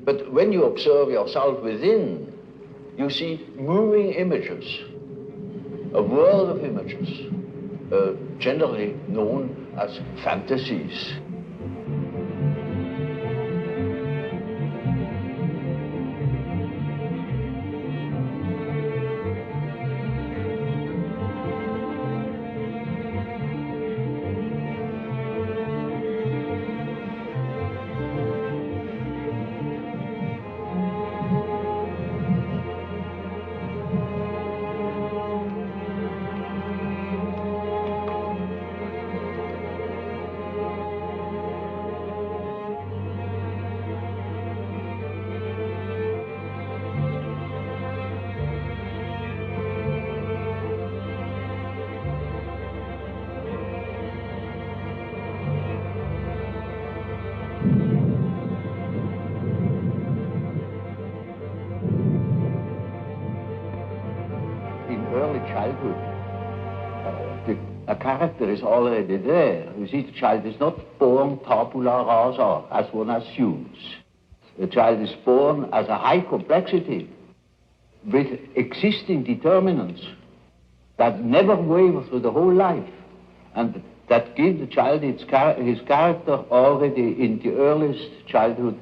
But when you observe yourself within, you see moving images, a world of images, generally known as fantasies. Childhood, a character is already there. You see, the child is not born tabula rasa, as one assumes. The child is born as a high complexity with existing determinants that never waver through the whole life, and that give the child his character already in the earliest childhood.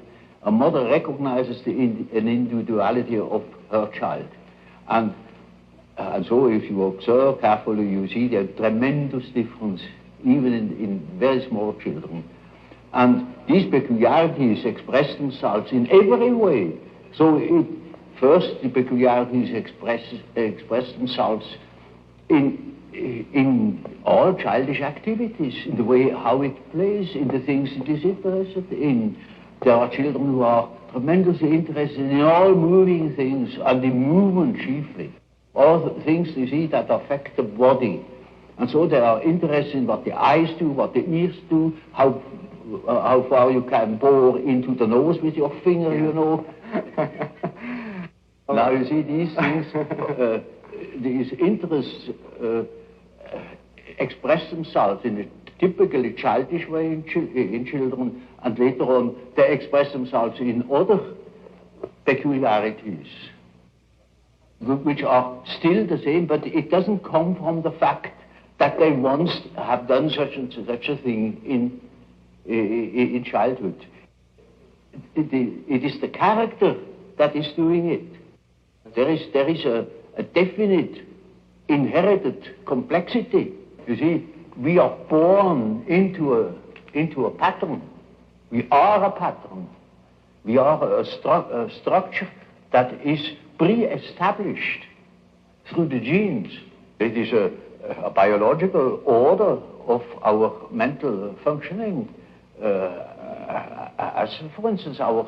A mother recognizes an individuality of her child. And so if you observe carefully, you see the tremendous difference, even in very small children. And these peculiarities express themselves in every way. So first, the peculiarities express themselves in all childish activities, in the way how it plays, in the things it is interested in. There are children who are tremendously interested in all moving things, and in movement chiefly. All the things you see that affect the body. And so they are interested in what the eyes do, what the ears do, how far you can bore into the nose with your finger, you know. Now you see these things, these interests express themselves in a typically childish way in children, and later on they express themselves in other peculiarities, which are still the same, but it doesn't come from the fact that they once have done such and such a thing in childhood. It is the character that is doing it. There is a definite inherited complexity. You see, we are born into a pattern. We are a pattern. We are a structure that is pre-established through the genes. It is a biological order of our mental functioning, as for instance our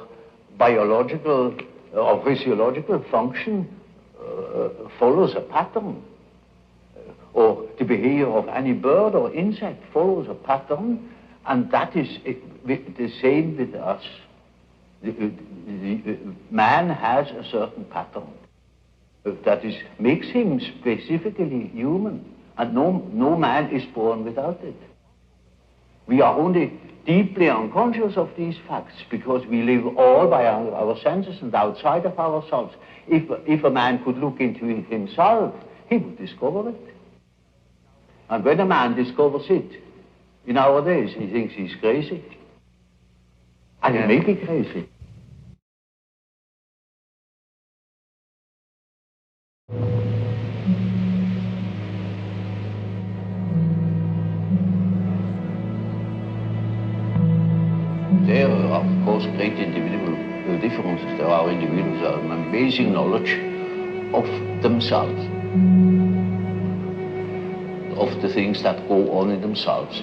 biological or physiological function follows a pattern, or the behavior of any bird or insect follows a pattern, and that is the same with us. Man has a certain pattern that makes him specifically human, and no man is born without it. We are only deeply unconscious of these facts because we live all by our senses and outside of ourselves. If a man could look into himself, he would discover it. And when a man discovers it, in our days, he thinks he's crazy. And he may be crazy. There are, of course, great individual differences. There are individuals who have an amazing knowledge of themselves, of the things that go on in themselves.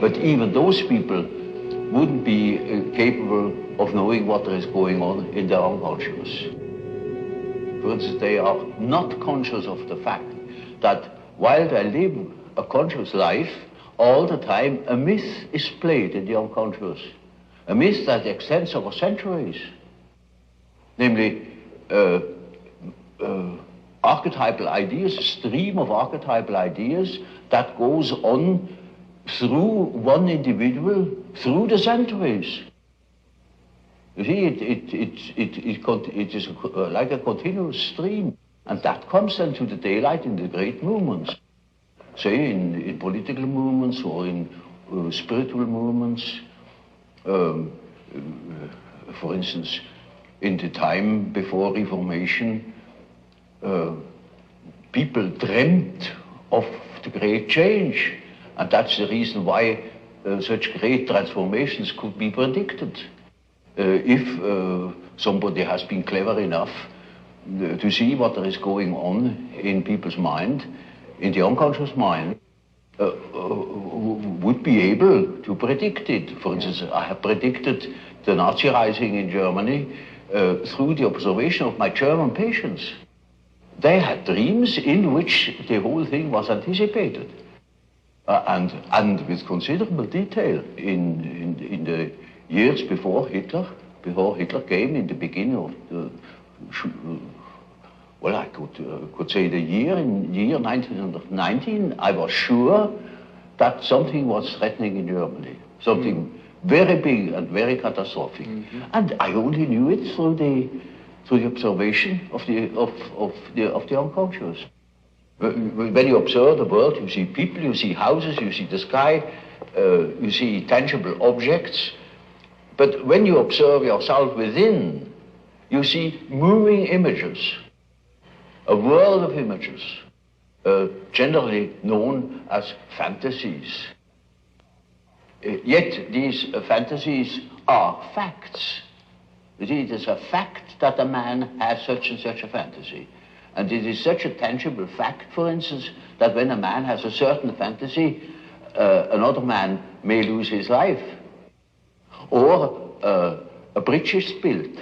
But even those people wouldn't be capable of knowing what is going on in their unconscious. For instance, they are not conscious of the fact that while they live a conscious life, all the time a myth is played in the unconscious. A myth that extends over centuries. Namely, archetypal ideas, a stream of archetypal ideas that goes on through one individual, through the centuries. You see, it is like a continuous stream, and that comes then to the daylight in the great movements, say in political movements or in spiritual movements. For instance, in the time before Reformation, people dreamt of the great change, and that's the reason why such great transformations could be predicted. If somebody has been clever enough to see what there is going on in people's mind, in the unconscious mind, would be able to predict it. For instance, I have predicted the Nazi rising in Germany through the observation of my German patients. They had dreams in which the whole thing was anticipated, and with considerable detail in the years before Hitler came, in the beginning of the, well, I could say the year 1919, I was sure that something was threatening in Germany, something very big and very catastrophic. And I only knew it through the observation of the unconscious. When you observe the world, you see people, you see houses, you see the sky, you see tangible objects. But when you observe yourself within, you see moving images, a world of images, generally known as fantasies. Yet these fantasies are facts. You see, it is a fact that a man has such and such a fantasy. And it is such a tangible fact, for instance, that when a man has a certain fantasy, another man may lose his life. Or a bridge is built.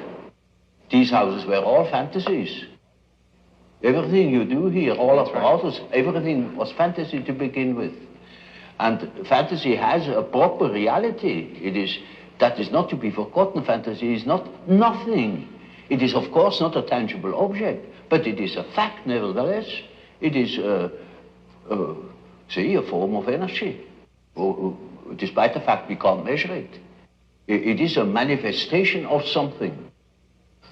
These houses were all fantasies. Everything you do here, all apparatus, everything was fantasy to begin with. And fantasy has a proper reality. That is not to be forgotten. Fantasy is not nothing. It is, of course, not a tangible object, but it is a fact nevertheless. It is, say, a form of energy, despite the fact we can't measure it. It is a manifestation of something.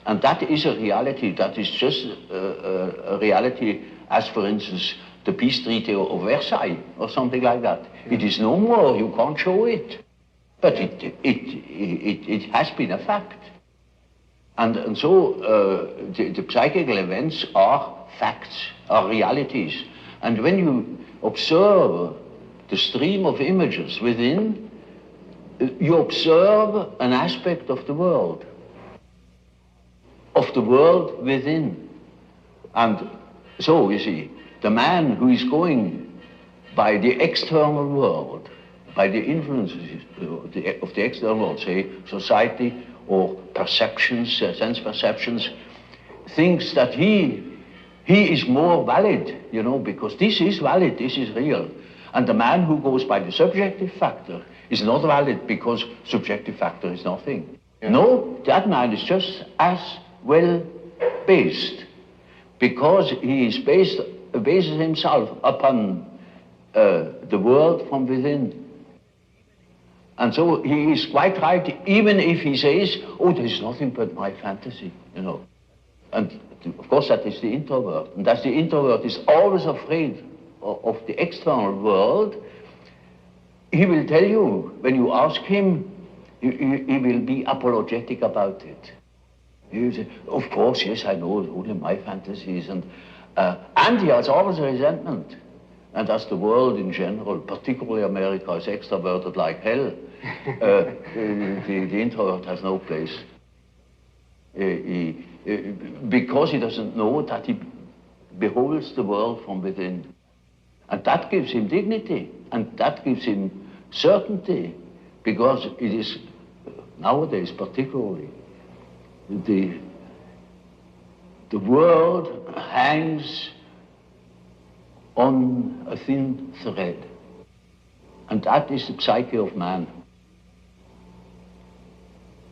And that is a reality. That is just a reality as, for instance, the peace treaty of Versailles or something like that. It is no more. You can't show it. But it has been a fact. And so the psychical events are facts, are realities. And when you observe the stream of images within, you observe an aspect of the world within. And so, you see, the man who is going by the external world, by the influences of the external world, say society or perceptions, sense perceptions, thinks that he is more valid, you know, because this is valid, this is real. And the man who goes by the subjective factor is not valid because subjective factor is nothing. Yeah. No, that man is just as well based, because he is bases himself upon the world from within. And so he is quite right, even if he says, oh, there's nothing but my fantasy, you know. And of course that is the introvert. And that the introvert is always afraid of the external world. He will tell you, when you ask him, he will be apologetic about it. He will say, of course, yes, I know, it's only my fantasies. And he has always a resentment. And as the world in general, particularly America, is extroverted like hell, the introvert has no place. Because he doesn't know that he beholds the world from within. And that gives him dignity, and that gives him certainty, because it is, nowadays particularly, the world hangs on a thin thread, and that is the psyche of man.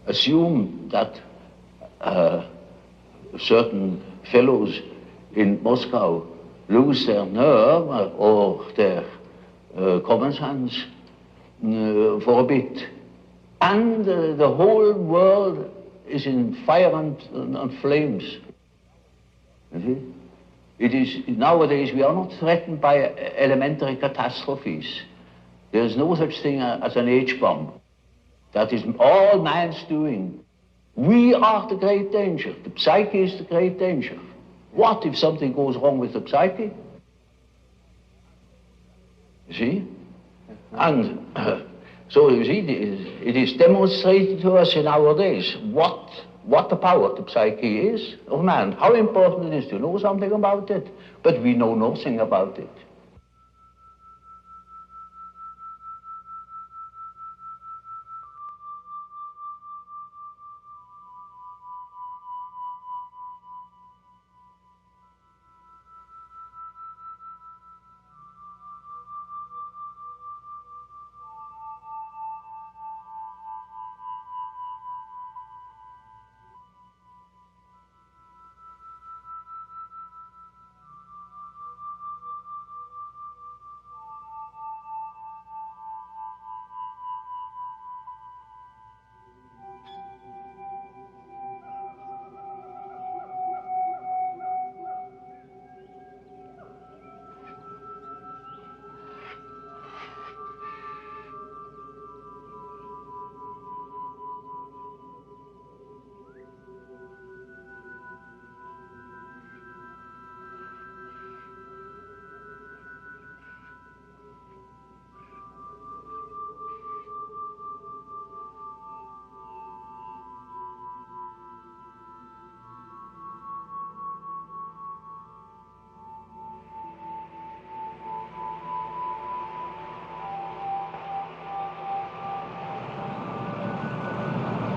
Assume that certain fellows in Moscow lose their nerve or their common sense for a bit. And the whole world is in fire and flames. You see? It is, nowadays we are not threatened by elementary catastrophes. There is no such thing as an H-bomb. That is all man's doing. We are the great danger. The psyche is the great danger. What if something goes wrong with the psyche? You see? And so you see, it is demonstrated to us in our days what the power of the psyche is of man, how important it is to know something about it, but we know nothing about it.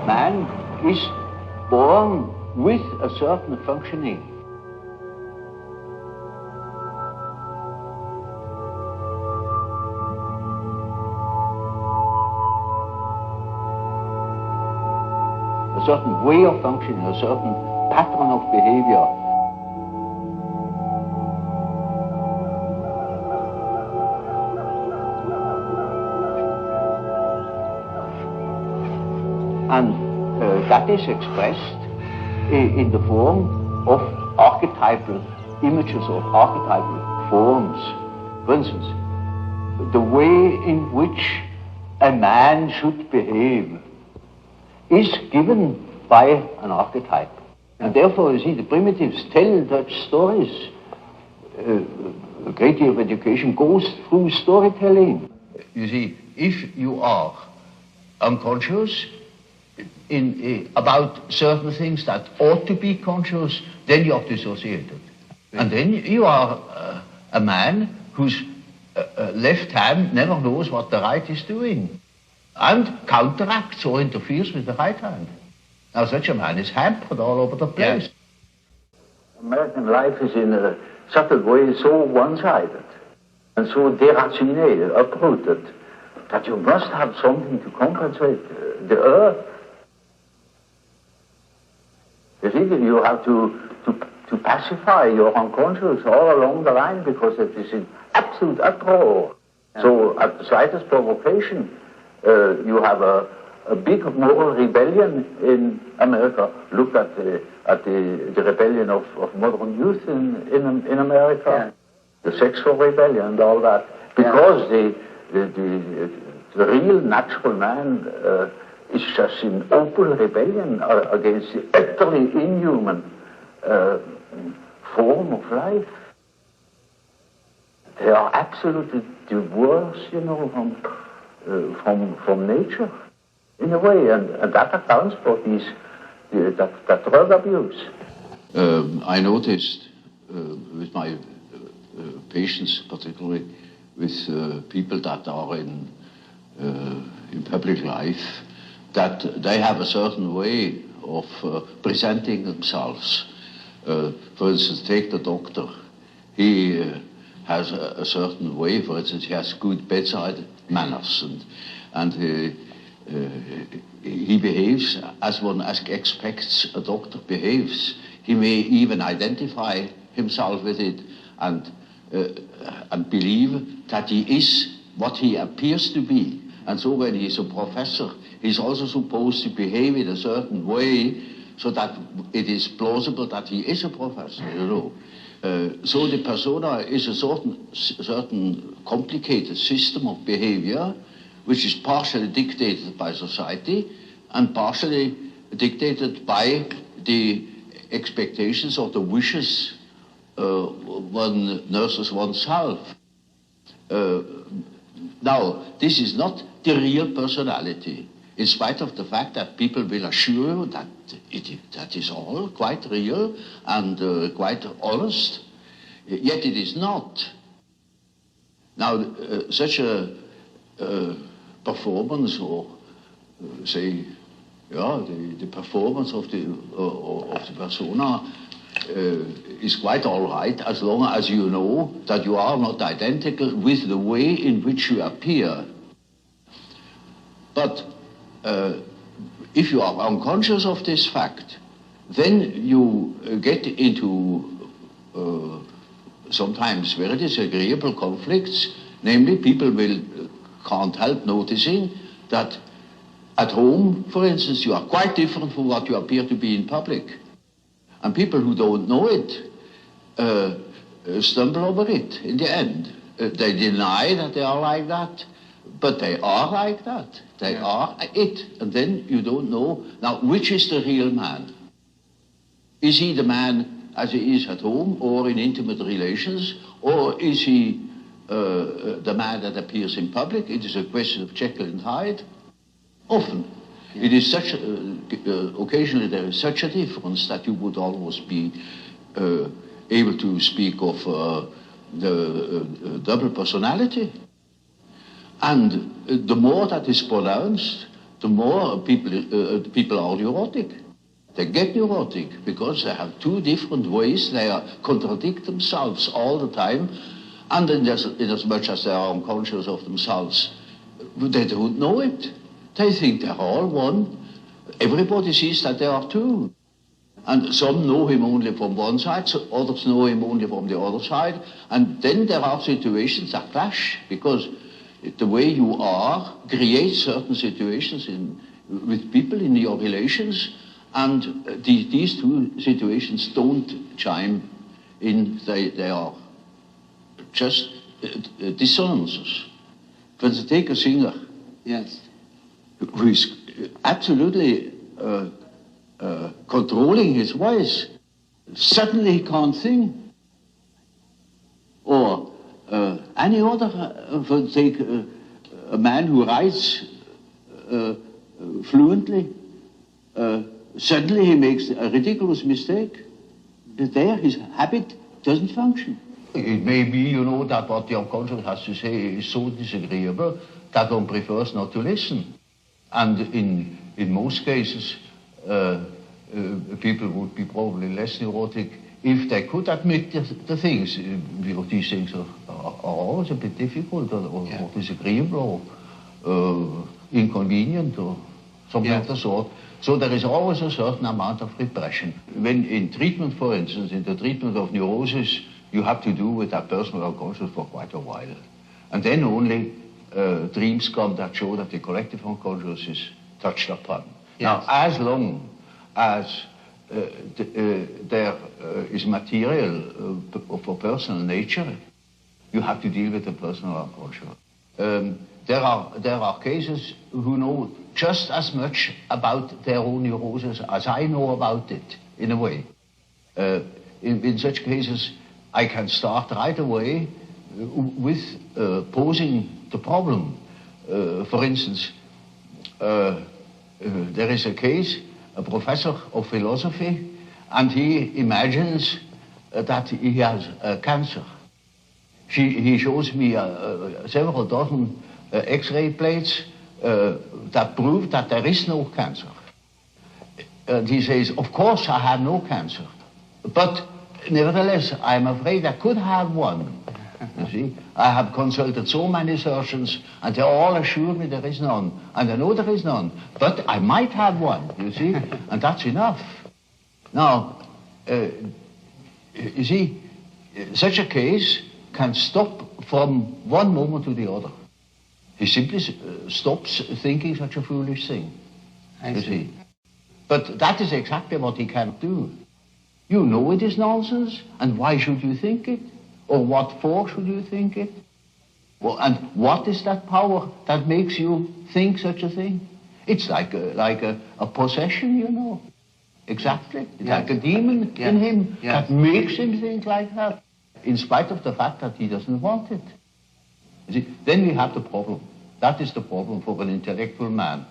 Man is born with a certain functioning. A certain way of functioning, a certain pattern of behavior. And that is expressed in the form of archetypal images or archetypal forms. For instance, the way in which a man should behave is given by an archetype. And therefore, you see, the primitives tell such stories. A great deal of education goes through storytelling. You see, if you are unconscious about certain things that ought to be conscious, then you are dissociated. And then you are a man whose left hand never knows what the right is doing and counteracts or interferes with the right hand. Now such a man is hampered all over the place. Yeah. American life is in a subtle way so one-sided and so déraciné, uprooted, that you must have something to compensate the earth. You see, you have to pacify your unconscious all along the line because it is in absolute uproar. Yeah. So at the slightest provocation, you have a big moral rebellion in America. Look at the rebellion of modern youth in America, yeah. The sexual rebellion and all that, because yeah. the real natural man is just in open rebellion against the utterly inhuman form of life. They are absolutely divorced, you know, from nature, in a way, and that accounts for that drug abuse. I noticed with my patients, particularly with people that are in public life, that they have a certain way of presenting themselves. For instance, take the doctor. He has a certain way. For instance, he has good bedside manners, and he behaves as one expects a doctor behaves. He may even identify himself with it and believe that he is what he appears to be. And so when he's a professor, he's also supposed to behave in a certain way so that it is plausible that he is a professor, you know. So the persona is a certain complicated system of behavior which is partially dictated by society and partially dictated by the expectations or the wishes one nurses oneself. Now, this is not the real personality, in spite of the fact that people will assure you that that is all quite real and quite honest, yet it is not. Now, such a performance, or say, yeah, the performance of the persona is quite all right as long as you know that you are not identical with the way in which you appear. But if you are unconscious of this fact, then you get into sometimes very disagreeable conflicts. Namely, people can't help noticing that at home, for instance, you are quite different from what you appear to be in public. And people who don't know it stumble over it in the end. They deny that they are like that, but they are like that. They are it. And then you don't know, now, which is the real man? Is he the man as he is at home or in intimate relations? Or is he the man that appears in public? It is a question of Jekyll and Hyde. Often. Yeah. It is such occasionally there is such a difference that you would almost be able to speak of the double personality. And the more that is pronounced, the more people are neurotic. They get neurotic because they have two different ways. They contradict themselves all the time, and in as much as they are unconscious of themselves, they don't know it. They think they're all one. Everybody sees that they are two. And some know him only from one side, so others know him only from the other side. And then there are situations that clash, because the way you are creates certain situations with people in your relations, and these two situations don't chime in. They are just dissonances. When you take a singer, yes, who is absolutely controlling his voice, suddenly he can't sing. Or any other, for take a man who writes fluently, suddenly he makes a ridiculous mistake. There, his habit doesn't function. It may be, you know, that what the unconscious has to say is so disagreeable that one prefers not to listen. And in most cases, people would be probably less neurotic if they could admit the things. These things are always a bit difficult or disagreeable or inconvenient or something of the sort. So there is always a certain amount of repression. When in treatment, for instance, in the treatment of neurosis, you have to do with that personal unconscious for quite a while. And then only dreams come that show that the collective unconscious is touched upon. Yes. Now, as long as there is material for personal nature, you have to deal with the personal unconscious. There are cases who know just as much about their own neurosis as I know about it, in a way. In such cases, I can start right away with posing the problem. For instance, there is a case, a professor of philosophy, and he imagines that he has cancer. He shows me several dozen X-ray plates that prove that there is no cancer. And he says, of course I have no cancer, but nevertheless I'm afraid I could have one. You see, I have consulted so many surgeons and they all assure me there is none, and I know there is none, but I might have one, you see, and that's enough. Now, you see, such a case can stop from one moment to the other. He simply stops thinking such a foolish thing. You see. But that is exactly what he can't do. You know it is nonsense, and why should you think it? Or what for should you think it? Well, and what is that power that makes you think such a thing? It's like a possession, you know. Exactly. It's like a demon in him that makes him think like that, in spite of the fact that he doesn't want it. You see, then we have the problem. That is the problem for an intellectual man.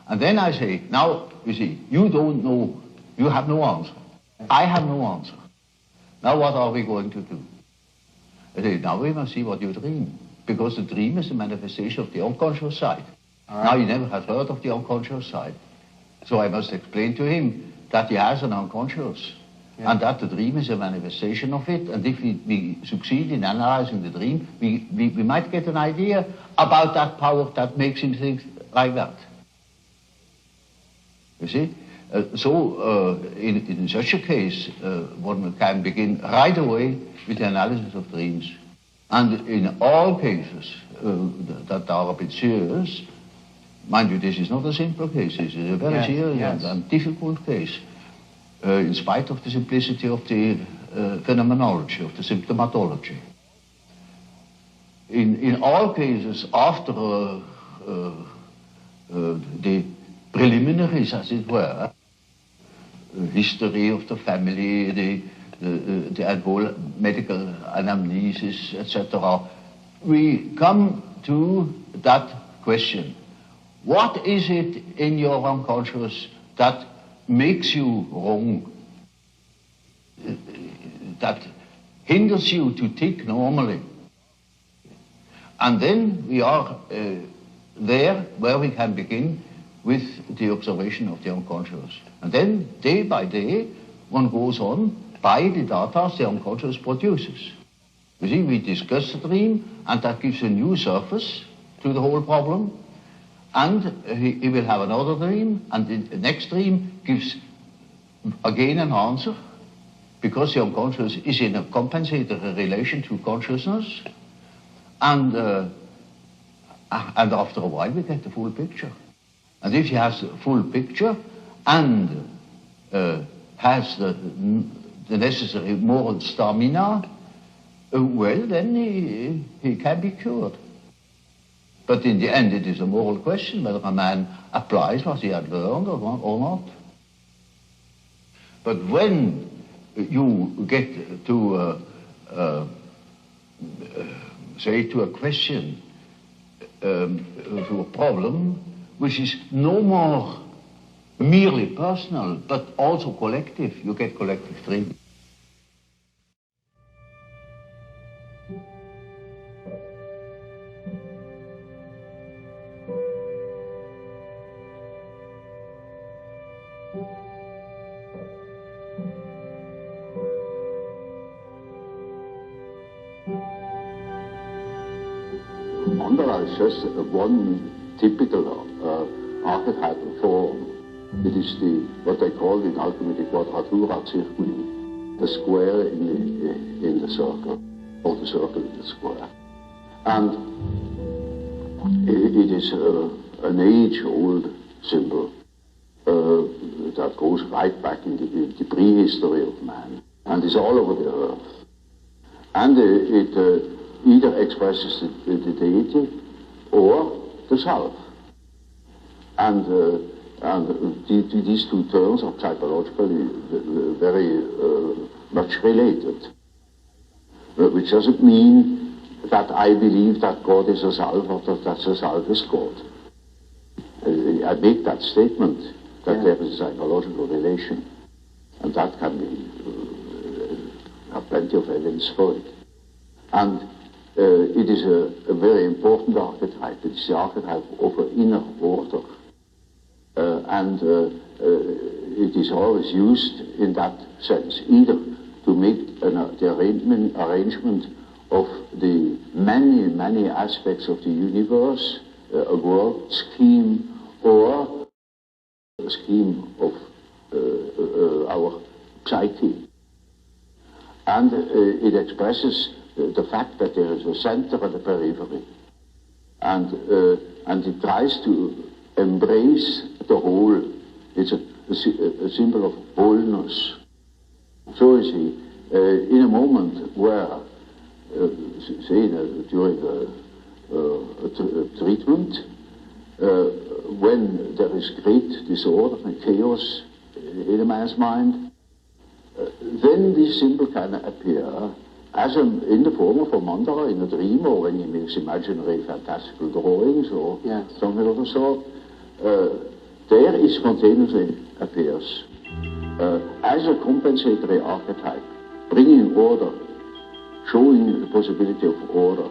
And then I say, now, you see, you don't know, you have no answer. I have no answer. Now what are we going to do? I say, now we must see what you dream. Because the dream is a manifestation of the unconscious side. Right. Now he never has heard of the unconscious side. So I must explain to him that he has an unconscious. And that the dream is a manifestation of it. And if we succeed in analyzing the dream, we might get an idea about that power that makes him think like that. You see? In such a case, one can begin right away with the analysis of dreams. And in all cases that are a bit serious, mind you, this is not a simple case, this is a very serious and difficult case, in spite of the simplicity of the phenomenology, of the symptomatology. In all cases, after the preliminaries, as it were, history of the family, the medical anamnesis, etc., we come to that question. What is it in your unconscious that makes you wrong, that hinders you to think normally? And then we are there where we can begin with the observation of the unconscious. And then, day by day, one goes on by the data the unconscious produces. You see, we discuss the dream, and that gives a new surface to the whole problem. And he will have another dream, and the next dream gives again an answer, because the unconscious is in a compensatory relation to consciousness. And after a while, we get the full picture. And if he has the full picture and has the necessary moral stamina, well, then he can be cured. But in the end, it is a moral question whether a man applies what he had learned or not. But when you get to, say, to a question, to a problem, which is no more merely personal, but also collective, you get collective dreaming. Mandala is just one typical archetypal form. It is what they call in alchemy the quadratura circuli, the square in the circle, or the circle in the square. And it is an age-old symbol that goes right back in the prehistory of man, and is all over the earth. And it either expresses the deity or the self. And these two terms are psychologically very much related, which doesn't mean that I believe that God is a self or that the self is God. I make that statement that there is a psychological relation, and that can be, have plenty of evidence for it. And it is a very important archetype. It's the archetype of an inner order. And it is always used in that sense, either to make the arrangement of the many aspects of the universe, a world scheme, or a scheme of our psyche. and it expresses the fact that there is a center and a periphery. And it tries to embrace the whole. It's a symbol of wholeness. So you see, in a moment where, say, during a treatment, when there is great disorder and chaos in a man's mind, then this symbol can appear as in the form of a mandala in a dream, or when he makes imaginary fantastical drawings or something of the sort. There it spontaneously appears as a compensatory archetype, bringing order, showing the possibility of order,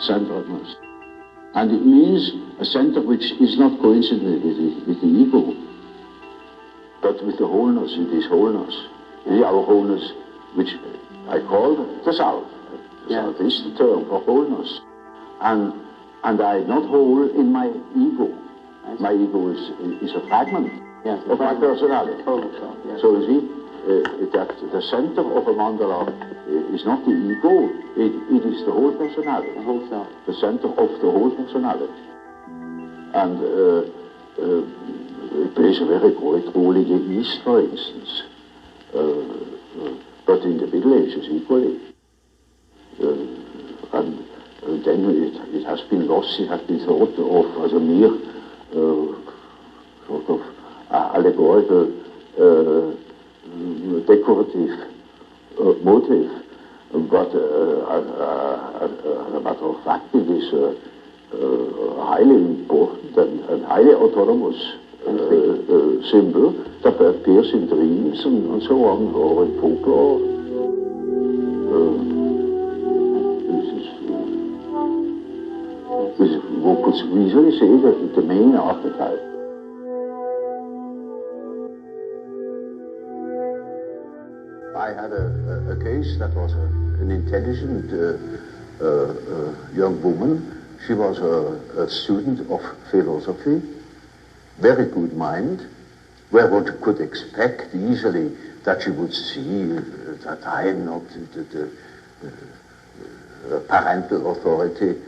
centeredness. And it means a center which is not coincident with the ego, but with the wholeness. It is wholeness. It is our wholeness, which I call the South. The South is the term for wholeness. And I am not whole in my ego. My ego is a fragment of my personality. So you see, that the center of a mandala is not the ego, it is the whole personality. The whole self. The center of the whole personality. And it plays a very great role in the East, for instance. But in the Middle Ages equally. And then it has been lost, it has been thought of as a mere sort of allegorical decorative motive. But as a matter of fact, it is highly important and highly autonomous symbol that appears in dreams and so on, or in folklore. One could easily say that it's the main archetype. I had a case that was an intelligent young woman. She was a student of philosophy, very good mind, where one could expect easily that she would see that I am not the parental authority.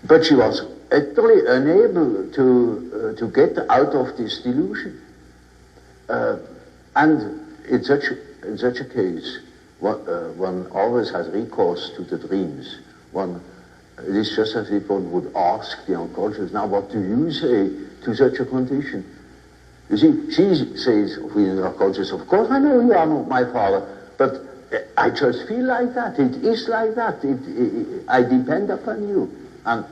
But she was utterly unable to get out of this delusion. And in such a case, one always has recourse to the dreams. It is just as if one would ask the unconscious, now what do you say to such a condition? You see, she says within the unconscious, of course I know you are not my father, but I just feel like that, it is like that, I depend upon you. And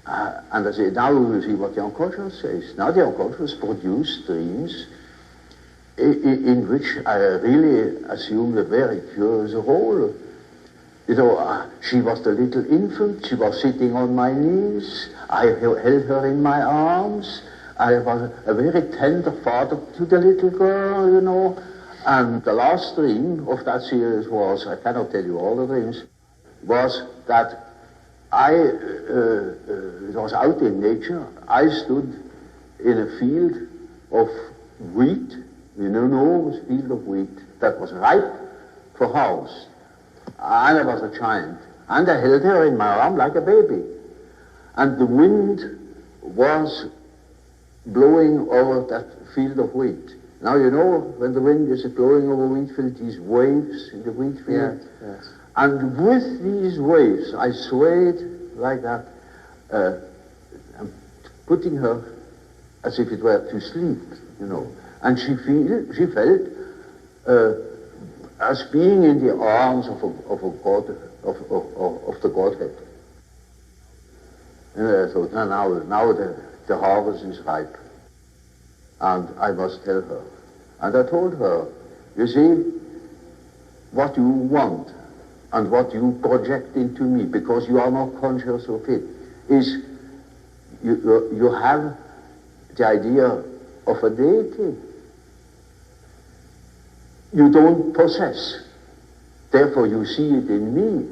I say, now you see what the unconscious says. Now the unconscious produces dreams in which I really assumed a very curious role. You know, she was the little infant, she was sitting on my knees, I held her in my arms, I was a very tender father to the little girl, you know. And the last dream of that series was, I cannot tell you all the dreams, was that it was out in nature. I stood in a field of wheat, an enormous field of wheat that was ripe for harvest. And I was a child. And I held her in my arm like a baby. And the wind was blowing over that field of wheat. Now you know, when the wind is blowing over a wheat field, these waves in the wheat field. Yes. And with these waves, I swayed like that, putting her as if it were to sleep, you know. And she felt as being in the arms of a god, of the Godhead. And I thought, now the harvest is ripe, and I must tell her. And I told her, you see, what you want and what you project into me, because you are not conscious of it, is you have the idea of a deity. You don't possess. Therefore you see it in me.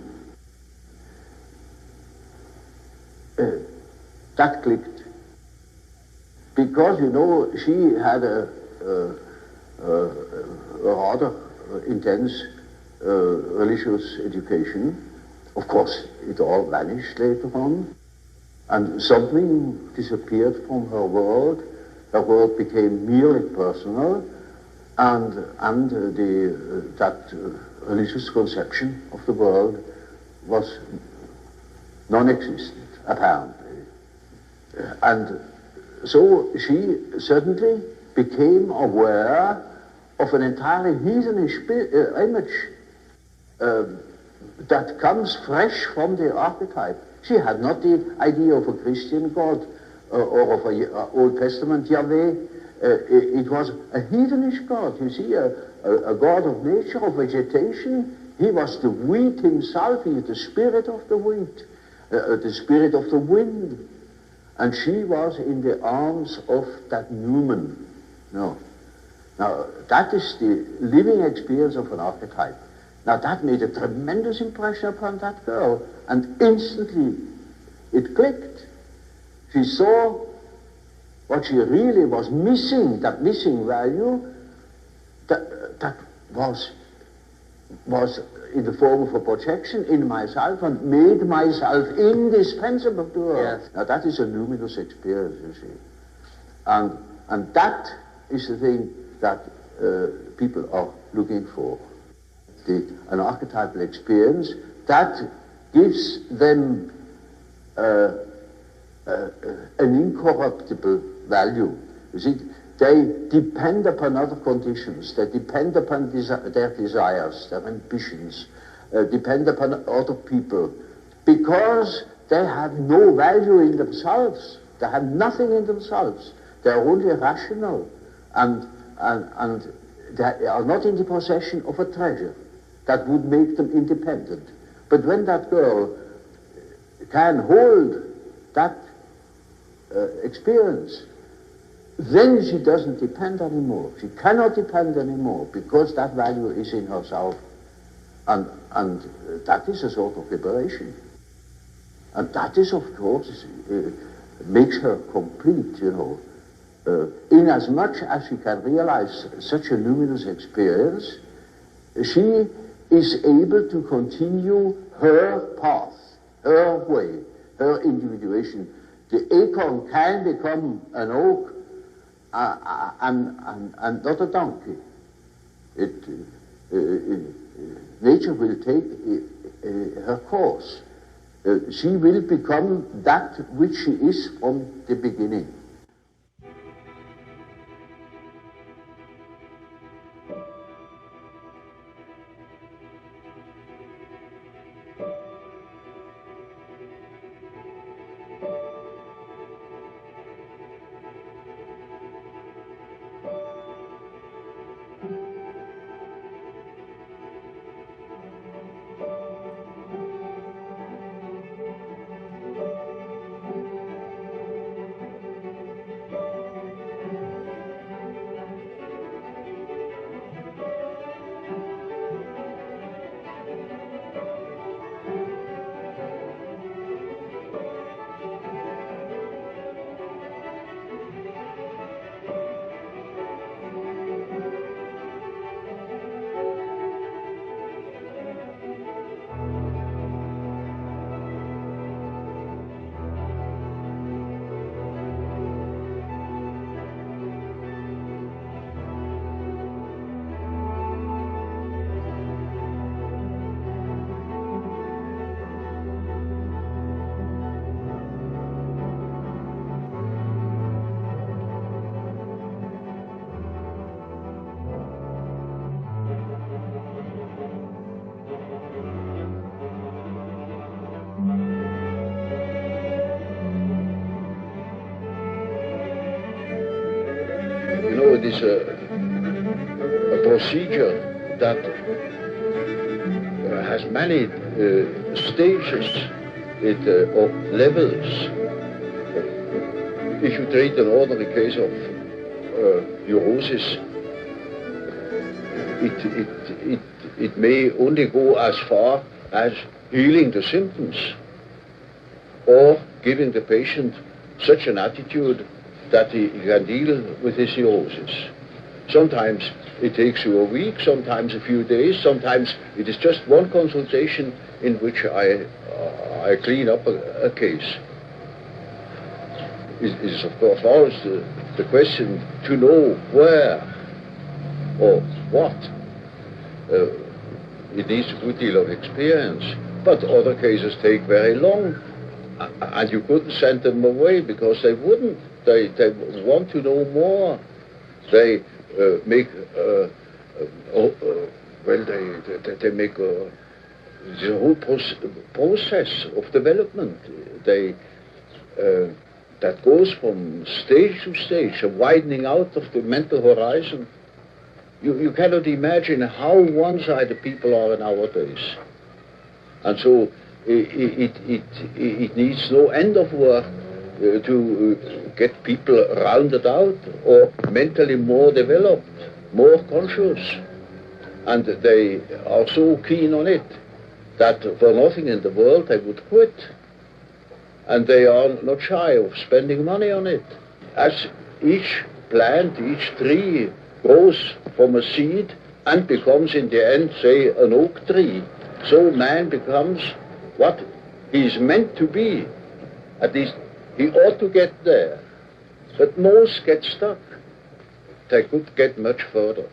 That clicked. Because, you know, she had a rather intense religious education. Of course, it all vanished later on, and something disappeared from her world. Her world became merely personal, and that religious conception of the world was non-existent, apparently. And so she suddenly became aware of an entirely heathenish image that comes fresh from the archetype. She had not the idea of a Christian God or of an Old Testament Yahweh. It was a heathenish God, you see, a God of nature, of vegetation. He was the wheat himself. He is the spirit of the wheat, the spirit of the wind. And she was in the arms of that Newman. No. Now, that is the living experience of an archetype. Now, that made a tremendous impression upon that girl, and instantly it clicked. She saw what she really was missing, that missing value, that was in the form of a projection in myself and made myself indispensable to her. Yes. Now, that is a luminous experience, you see. And that is the thing that people are looking for. An archetypal experience that gives them an incorruptible value. You see, they depend upon other conditions. They depend upon their desires, their ambitions, depend upon other people, because they have no value in themselves. They have nothing in themselves. They are only rational, and they are not in the possession of a treasure that would make them independent. But when that girl can hold that experience, then she doesn't depend anymore. She cannot depend anymore, because that value is in herself. And that is a sort of liberation. And that is, of course, makes her complete, you know. Inasmuch as she can realize such a luminous experience, she is able to continue her path, her way, her individuation. The acorn can become an oak and not a donkey. Nature will take her course. She will become that which she is from the beginning. It is a procedure that has many stages, or levels. If you treat an ordinary case of neurosis, it may only go as far as healing the symptoms, or giving the patient such an attitude that he can deal with his neurosis. Sometimes it takes you a week, sometimes a few days, sometimes it is just one consultation in which I clean up a case. It is of course always the question to know where or what. It needs a good deal of experience, but other cases take very long, and you couldn't send them away because they wouldn't. They want to know more. They make they make the whole process of development. They that goes from stage to stage, a widening out of the mental horizon. You cannot imagine how one-sided people are nowadays, and so it needs no end of work to get people rounded out or mentally more developed, more conscious, and they are so keen on it that for nothing in the world they would quit, and they are not shy of spending money on it. As each plant, each tree grows from a seed and becomes in the end, say, an oak tree, so man becomes what he is meant to be. At least he ought to get there. But most get stuck. They could get much further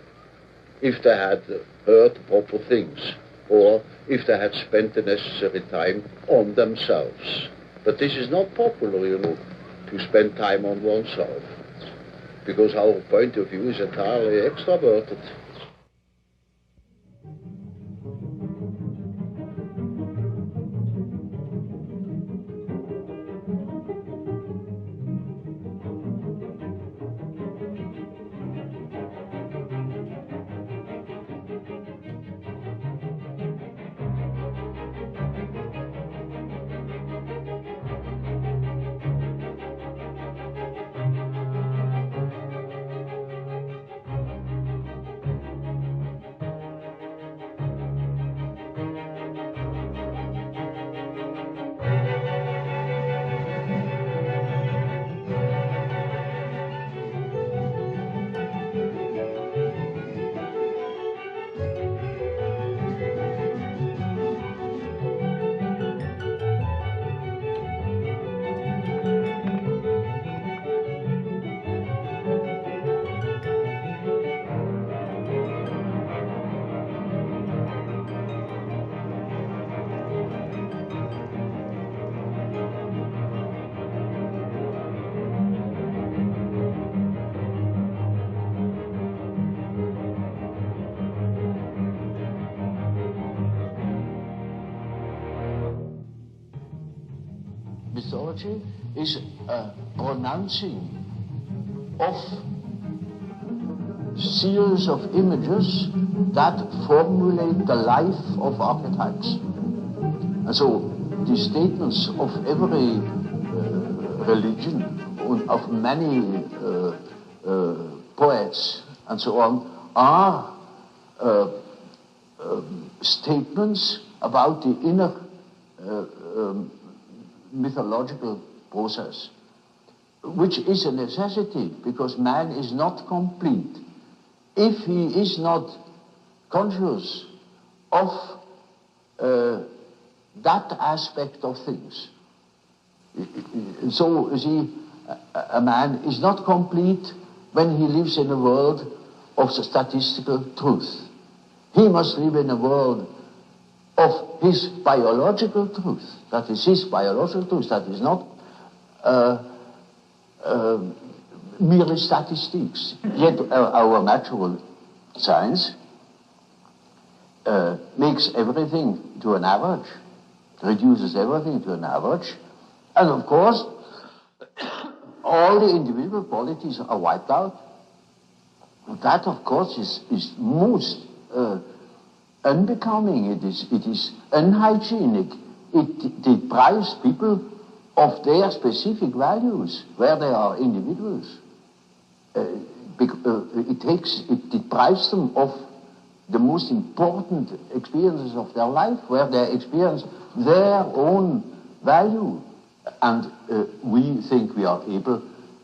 if they had heard proper things, or if they had spent the necessary time on themselves. But this is not popular, you know, to spend time on oneself, because our point of view is entirely extroverted. Mythology is a pronouncing of series of images that formulate the life of archetypes. And so the statements of every religion, of many poets and so on, are statements about the inner mythological process, which is a necessity, because man is not complete if he is not conscious of that aspect of things. So, you see, a man is not complete when he lives in a world of statistical truth. He must live in a world of his biological truth. That is his biological truth. That is not merely statistics. Yet our natural science makes everything to an average, reduces everything to an average, and of course all the individual qualities are wiped out. That of course is most unbecoming. It is unhygienic. It deprives people of their specific values where they are individuals. It deprives them of the most important experiences of their life, where they experience their own value. And we think we are able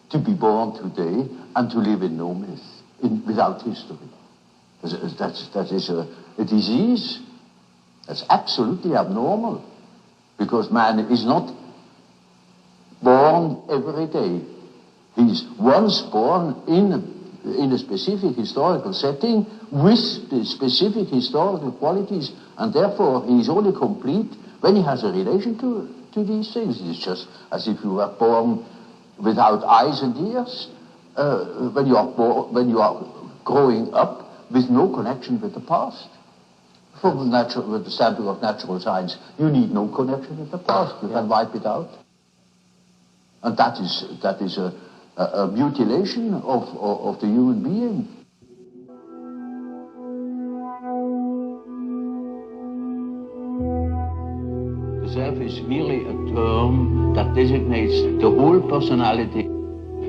to be born today and to live in no myth. without history. That is a disease that's absolutely abnormal, because man is not born every day. He's once born in a specific historical setting with the specific historical qualities, and therefore he is only complete when he has a relation to these things. It's just as if you were born without eyes and ears, when you are growing up with no connection with the past. From with the standpoint of natural science, you need no connection with the past. You can wipe it out. And that is a mutilation of the human being. The self is merely a term that designates the whole personality.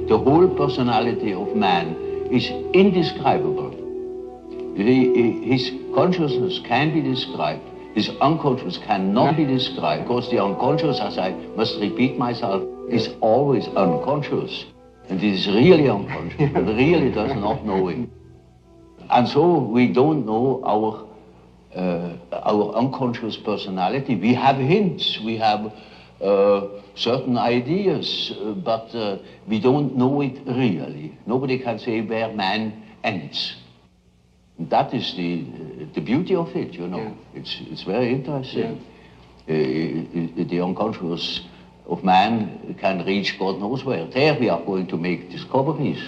The whole personality of man is indescribable. His consciousness can be described. His unconscious cannot be described, because the unconscious, as I must repeat myself, is always unconscious. And it is really unconscious. It really does not know it. And so we don't know our unconscious personality. We have hints, we have certain ideas, but we don't know it really. Nobody can say where man ends. That is the beauty of it, you know. Yeah. It's very interesting. Yeah. The unconscious of man can reach God knows where. There we are going to make discoveries.